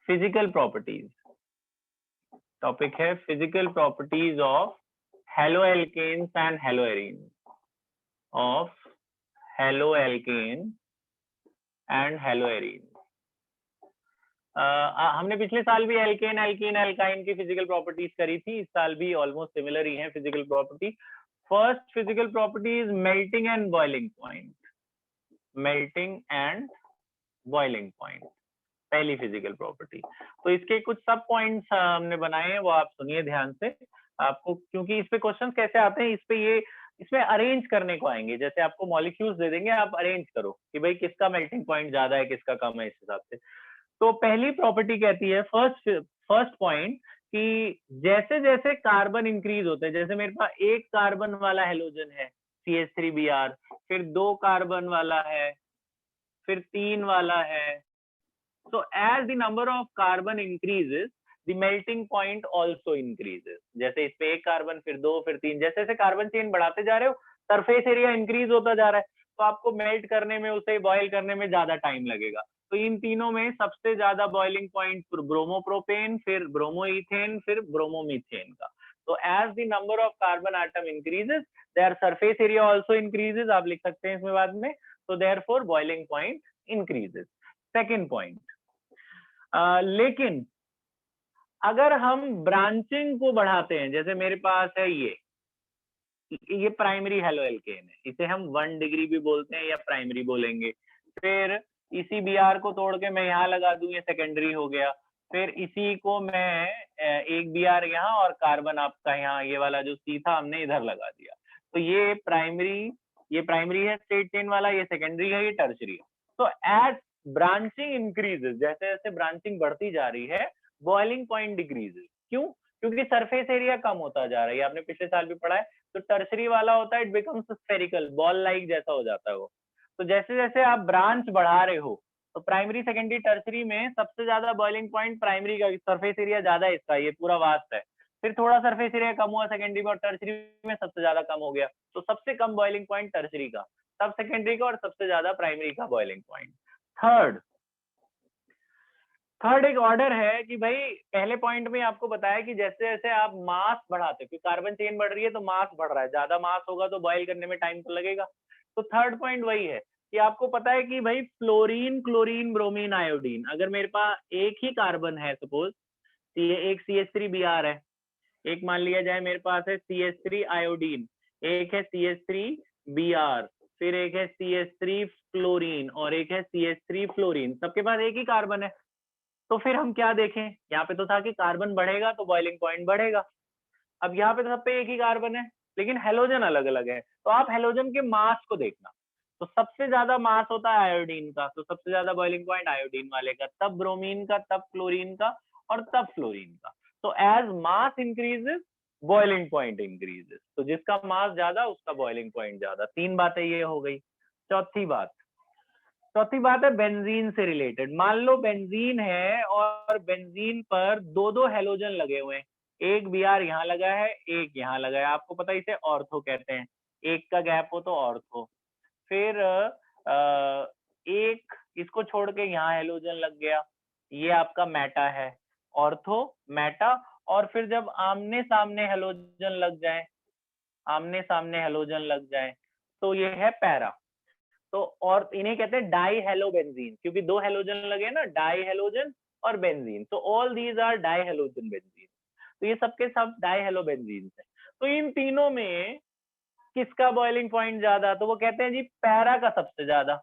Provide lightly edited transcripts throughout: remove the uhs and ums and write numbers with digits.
Physical properties, topic है physical properties of haloalkanes and haloarene, of haloalkane and haloarene. हमने पिछले साल भी एल्केन, एल्कीन, एल्काइन की फिजिकल प्रॉपर्टीज करी थी, इस साल भी ऑलमोस्ट सिमिलर ही है physical property. First physical property is melting and boiling point, melting and boiling point, पहली फिजिकल प्रॉपर्टी। तो इसके कुछ सब पॉइंट्स हमने बनाए हैं, वो आप सुनिए ध्यान से। आपको क्योंकि इस पे क्वेश्चंस कैसे आते हैं, इसमें अरेंज करने को आएंगे, जैसे आपको मॉलिक्यूल्स दे देंगे, आप अरेंज करो कि भाई किसका मेल्टिंग पॉइंट ज्यादा है, किसका कम है, इस हिसाब से। तो पहली प्रॉपर्टी कहती है, फर्स्ट पॉइंट, कि जैसे जैसे कार्बन इंक्रीज होते हैं, जैसे मेरे पास एक कार्बन वाला हेलोजन है CH3Br, फिर 2 कार्बन वाला है, फिर 3 वाला है। So as the number of carbon increases, the melting point also increases. जैसे इस पे एक कार्बन, फिर 2, फिर 3, जैसे जैसे कार्बन चेन बढ़ाते जा रहे हो, सरफेस एरिया इंक्रीज होता जा रहा है, तो आपको मेल्ट करने में, उसे बॉयल करने में ज्यादा टाइम लगेगा। तो इन तीनों में सबसे ज्यादा बॉइलिंग पॉइंट ब्रोमोप्रोपेन, फिर ब्रोमोइथेन, फिर ब्रोमोमीथेन का। तो as the number of carbon atom increases, there surface area also increases, आप लिख सकते हैं इसमें बाद में। तो therefore boiling point increases. Second point, लेकिन अगर हम ब्रांचिंग को बढ़ाते हैं, जैसे मेरे पास है ये प्राइमरी हेलोएल्केन है, इसे हम 1 डिग्री भी बोलते हैं या प्राइमरी बोलेंगे। फिर इसी Br को तोड़ के मैं यहाँ लगा दूं, ये सेकेंडरी हो गया। फिर इसी को मैं एक Br यहाँ और कार्बन आपका यहाँ, ये वाला जो C था हमने इधर लगा दिया। तो ये प्राइमरी है स्ट्रेट चेन वाला, ये सेकेंडरी है, ये टर्शरी है। तो एज ब्रांचिंग इंक्रीजेस, जैसे जैसे ब्रांचिंग बढ़ती जा रही है, बॉइलिंग पॉइंट डिक्रीजेस। क्यों? क्योंकि सरफेस एरिया कम होता जा रहा है, ये आपने पिछले साल भी पढ़ा है। तो टर्शरी वाला होता है, it becomes spherical, ball like जैसा हो जाता है वो। तो जैसे जैसे आप ब्रांच बढ़ा रहे हो, तो प्राइमरी, सेकेंडरी, टर्शरी में सबसे ज्यादा बॉइलिंग पॉइंट प्राइमरी का, सरफेस एरिया ज्यादा है इसका, ये पूरा वास्ट है। फिर थोड़ा सरफेस एरिया कम हुआ सेकेंडरी में, और टर्शरी में सबसे ज्यादा कम हो गया। तो सबसे कम बॉइलिंग पॉइंट टर्शरी का, तब सेकेंडरी का, और सबसे ज्यादा प्राइमरी का बॉइलिंग पॉइंट। थर्ड एक ऑर्डर है कि भाई, पहले पॉइंट में आपको बताया कि जैसे जैसे आप मास बढ़ाते हो, कार्बन चेन बढ़ रही है तो मास बढ़ रहा है, ज्यादा मास होगा तो बॉयल करने में टाइम तो लगेगा। तो थर्ड पॉइंट वही है कि आपको पता है कि भाई फ्लोरीन, क्लोरीन, ब्रोमीन, आयोडीन, अगर मेरे पास एक ही कार्बन है, सपोज ये एक CH3Br है, एक मान लिया जाए मेरे पास है CH3 आयोडीन, एक है CH3Br, फिर एक है CH3 फ्लोरीन, और एक है CH3 फ्लोरीन, सबके पास एक ही कार्बन है। तो फिर हम क्या देखें, यहाँ पे तो था कि कार्बन बढ़ेगा तो बॉइलिंग पॉइंट बढ़ेगा। अब यहाँ पे तो सब पे एक ही कार्बन है, लेकिन हेलोजन अलग अलग है। तो आप हेलोजन के मास को देखना, तो सबसे ज्यादा मास होता है आयोडीन का, तो सबसे ज्यादा बॉइलिंग पॉइंट आयोडीन वाले का, तब ब्रोमीन का, तब क्लोरीन का, और तब फ्लोरीन का। तो as mass increases, boiling point increases. तो जिसका मास ज्यादा उसका बॉइलिंग पॉइंट ज्यादा। 3 बातें ये हो गई। चौथी बात है बेंजीन से रिलेटेड। मान लो बेंजीन है और बेंजीन पर 2-2 हेलोजन लगे हुए हैं, एक Br यहाँ लगा है, एक यहाँ लगा है, आपको पता है इसे ऑर्थो कहते हैं, एक का गैप हो तो ऑर्थो। फिर एक इसको छोड़ के यहाँ हेलोजन लग गया, ये आपका मेटा है, ऑर्थो, मेटा। और फिर जब आमने सामने हेलोजन लग जाए तो ये है पैरा। तो और इन्हें कहते हैं डाई हेलोबेंजीन, क्योंकि 2 हेलोजन लगे ना, डाई हेलोजन और बेंजीन। तो all these are di halogen benzene. तो ये सबके सब डाई हेलोबेंजीन है। तो इन तीनों में किसका बॉइलिंग पॉइंट ज्यादा? तो वो कहते हैं जी पैरा का सबसे ज्यादा,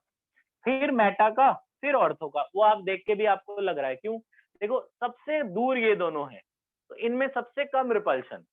फिर मेटा का, फिर ऑर्थो का। वो आप देख के भी आपको लग रहा है, क्यों? देखो सबसे दूर ये दोनों है, तो इनमें सबसे कम रिपल्शन,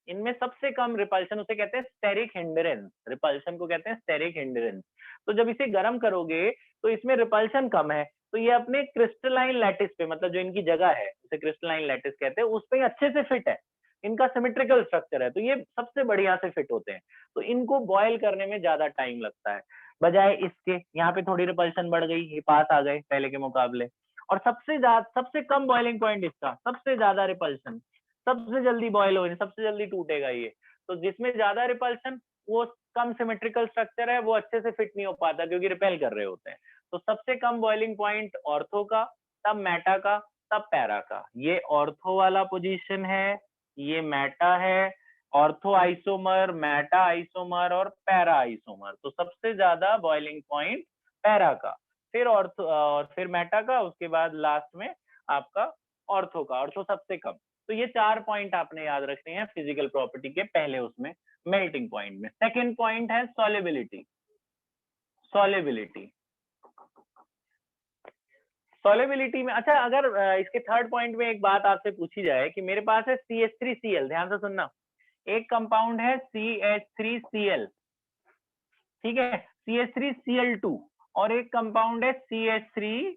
उसे कहते हैं स्टेरिक हिंडरेंस। रिपल्शन को कहते हैं स्टेरिक हिंडरेंस। तो जब इसे गर्म करोगे तो इसमें रिपल्शन कम है, तो ये अपने क्रिस्टलाइन लैटिस पे, मतलब जो इनकी जगह है उसे क्रिस्टलाइन लैटिस कहते हैं, उस पे अच्छे से फिट है, इनका सिमेट्रिकल स्ट्रक्चर है, तो ये सबसे बढ़िया से फिट होते हैं। तो इनको बॉयल करने में ज्यादा टाइम लगता है, बजाय इसके यहाँ पे थोड़ी रिपल्शन बढ़ गई, ये पास आ गए पहले के मुकाबले। और सबसे कम बॉइलिंग पॉइंट इसका, सबसे ज्यादा रिपल्शन, सबसे जल्दी बॉयल हो, सबसे जल्दी टूटेगा ये। तो जिसमें ज्यादा रिपल्शन, वो कम सिमेट्रिकल स्ट्रक्चर है, वो अच्छे से फिट नहीं हो पाता क्योंकि रिपेल कर रहे होते हैं। तो सबसे कम बॉइलिंग पॉइंट ऑर्थो का, तब मेटा का, तब पैरा का। ये ऑर्थो वाला पोजीशन है, ये मेटा है, ऑर्थो आइसोमर, मेटा आइसोमर और पैरा आइसोमर। तो सबसे ज्यादा बॉइलिंग पॉइंट पैरा का, फिर ऑर्थो और फिर मेटा का, उसके बाद लास्ट में आपका ऑर्थो का। ऑर्थो सबसे कम। तो ये 4 पॉइंट आपने याद रखने हैं फिजिकल प्रॉपर्टी के पहले उसमें मेल्टिंग पॉइंट में। सेकेंड पॉइंट है सॉल्युबिलिटी। सॉल्युबिलिटी सॉल्युबिलिटी में, अच्छा अगर इसके थर्ड पॉइंट में एक बात आपसे पूछी जाए कि मेरे पास है CH3Cl, ध्यान से सुनना, एक कंपाउंड है CH3Cl, ठीक है, CH3Cl2, और एक कंपाउंड है CH3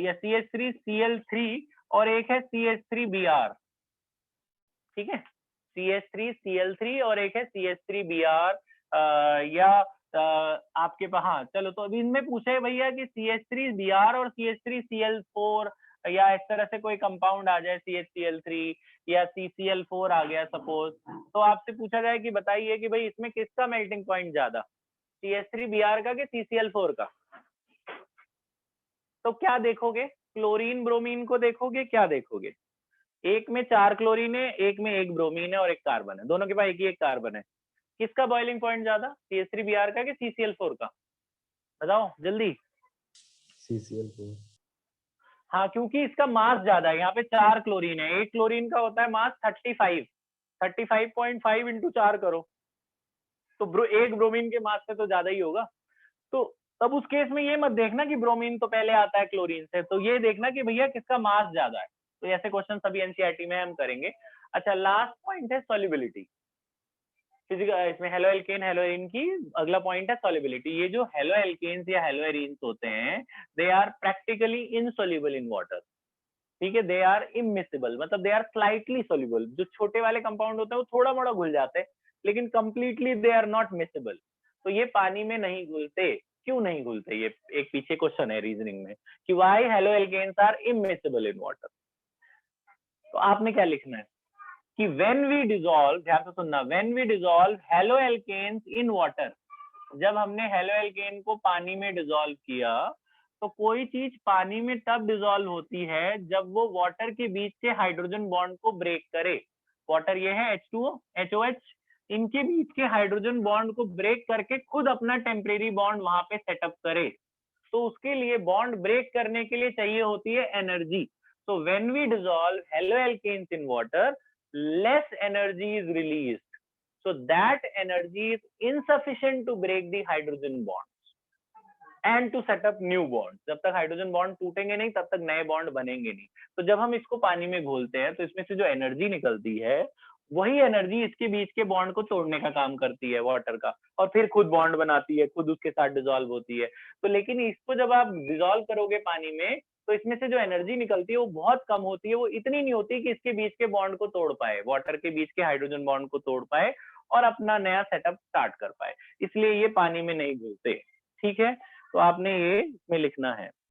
या CH3Cl3 और एक है CH3Br, ठीक है, CH3Cl3 और एक है CH3Br, या आपके पास, हाँ चलो, तो अभी इनमें पूछे है भैया कि CH3Br और CH3Cl4 या इस तरह से कोई कंपाउंड आ जाए, CHCl3 या CCl4 आ गया सपोज, तो आपसे पूछा जाए कि बताइए कि भाई इसमें किसका मेल्टिंग पॉइंट ज्यादा, CH3Br का कि CCl4 का? तो क्या देखोगे, क्लोरीन ब्रोमीन को देखोगे, क्या देखोगे? एक में 4 क्लोरीन है, एक में 1 ब्रोमीन है और 1 कार्बन है, दोनों के पास एक ही एक कार्बन है। किसका बॉइलिंग पॉइंट ज्यादा, CH3Br का कि CCl4 का? बताओ जल्दी। CCl4। हाँ, क्योंकि इसका मास ज्यादा है, यहाँ पे 4 क्लोरीन है, एक क्लोरीन का होता है मास 35.5 इंटू 4 करो, तो एक ब्रोमीन के मास से तो ज्यादा ही होगा। तो तब उस केस में ये मत देखना कि ब्रोमीन तो पहले आता है क्लोरीन से, तो ये देखना कि भैया किसका मास ज्यादा है। तो ऐसे क्वेश्चन सभी एनसीईआरटी में हम करेंगे। अच्छा, लास्ट पॉइंट है सॉल्युबिलिटी। फिजिकल इसमें हेलो एल्केन हेलो एरीन की अगला पॉइंट है सॉल्युबिलिटी। ये जो हेलो एल्केन्स या हेलो एरीन्स होते हैं, they are practically insoluble in water, ठीक है, दे आर इमिसिबल, मतलब दे आर स्लाइटली सोल्यूबल। जो छोटे वाले कंपाउंड होते हैं वो थोड़ा मोड़ा घुल जाते हैं, लेकिन completely they are not miscible. तो ये पानी में नहीं घुलते। क्यों नहीं घुलते, ये एक पीछे क्वेश्चन है रीजनिंग में कि why halo alkanes are immiscible in water. तो आपने क्या लिखना है कि व्हेन वी डिसॉल्व, ध्यान से सुनना, when we dissolve halo alkanes in water, जब हमने हेलो एल्केन को पानी में डिसॉल्व किया, तो कोई चीज पानी में तब डिसॉल्व होती है जब वो वाटर के बीच के हाइड्रोजन बॉन्ड को ब्रेक करे। वाटर ये है H2O, HOH, इनके बीच के हाइड्रोजन बॉन्ड को ब्रेक करके खुद अपना टेम्परेरी बॉन्ड वहां पे सेटअप करे। तो उसके लिए बॉन्ड ब्रेक करने के लिए चाहिए होती है energy. So when we dissolve halo alkanes in water, less energy is released, so that energy is insufficient to break the hydrogen bonds and to set up new bonds. जब तक hydrogen bond टूटेंगे नहीं तब तक नए bond बनेंगे नहीं। तो जब हम इसको पानी में घोलते हैं तो इसमें से जो एनर्जी निकलती है, वही एनर्जी इसके बीच के बॉन्ड को तोड़ने का काम करती है वाटर का, और फिर खुद बॉन्ड बनाती है, खुद उसके साथ डिसॉल्व होती है। तो लेकिन इसको जब आप डिसॉल्व करोगे पानी में, तो इसमें से जो एनर्जी निकलती है वो बहुत कम होती है, वो इतनी नहीं होती कि इसके बीच के बॉन्ड को तोड़ पाए, वाटर के बीच के हाइड्रोजन बॉन्ड को तोड़ पाए और अपना नया सेटअप स्टार्ट कर पाए, इसलिए ये पानी में नहीं घुलते। ठीक है, तो आपने ये इसमें लिखना है।